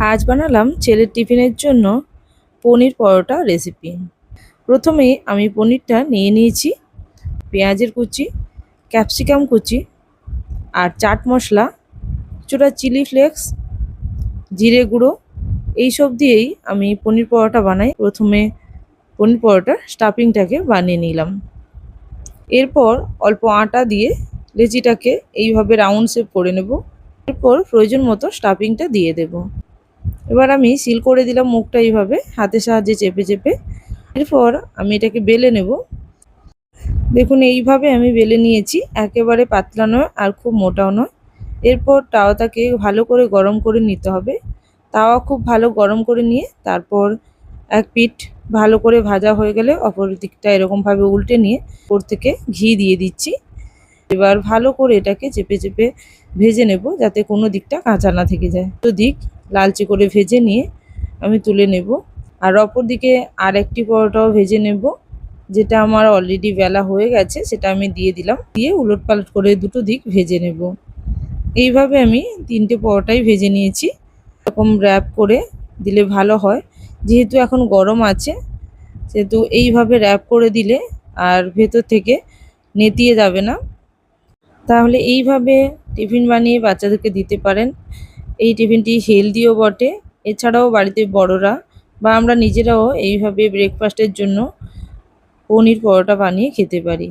আজ বানালাম ছেলের টিফিনের জন্য পনির পরোটা রেসিপি। প্রথমে আমি পনিরটা নিয়ে নিয়েছি, পেঁয়াজের কুচি, ক্যাপসিকাম কুচি আর চাট মশলা, কিছুটা চিলি ফ্লেক্স, জিরে গুঁড়ো, এইসব দিয়েই আমি পনির পরোটা বানাই। প্রথমে পনির পরোটার স্টাফিংটাকে বানিয়ে নিলাম। এরপর অল্প আটা দিয়ে লেচিটাকে এইভাবে রাউন্ড শেপ করে নেব। এরপর প্রয়োজন মতো স্টাফিংটা দিয়ে দেব। এবার আমি সিল করে দিলাম মুখটা এইভাবে হাতের সাহায্যে চেপে চেপে। এরপর আমি এটাকে বেলে নেব। দেখুন এইভাবে আমি বেলে নিয়েছি, একেবারে পাতলা নয় আর খুব মোটাও নয়। এরপর তাওয়াটাকে ভালো করে গরম করে নিতে হবে। তাওয়া খুব ভালো গরম করে নিয়ে তারপর এক পিঠ ভালো করে ভাজা হয়ে গেলে অপর দিকটা এরকমভাবে উল্টে নিয়ে ওপর থেকে ঘি দিয়ে দিচ্ছি। এবার ভালো করে এটাকে চেপে চেপে ভেজে নেব যাতে কোনো দিকটা কাঁচা না থেকে যায়। তো দিক লালচে করে ভেজে নিয়ে আমি তুলে নেব। আর অপর দিকে আর একটি পরোটাও ভেজে নেব, যেটা আমার অলরেডি বেলা হয়ে গেছে সেটা আমি দিয়ে দিলাম। দিয়ে উলটপালট করে দুটো দিক ভেজে নেব। এইভাবে আমি 3টে পরোটাই ভেজে নিয়েছি। এরকম র্যাপ করে দিলে ভালো হয়, যেহেতু এখন গরম আছে সেহেতু এইভাবে র্যাপ করে দিলে আর ভেতর থেকে নেতিয়ে যাবে না। তাহলে এইভাবে টিফিন বানিয়ে বাচ্চাদেরকে দিতে পারেন। এই টিফিনটি হেলদিও বটে। এছাড়াও বাড়িতে বড়রা বা আমরা নিজেরাও এইভাবে ব্রেকফাস্টের জন্য পনির পরোটা বানিয়ে খেতে পারি।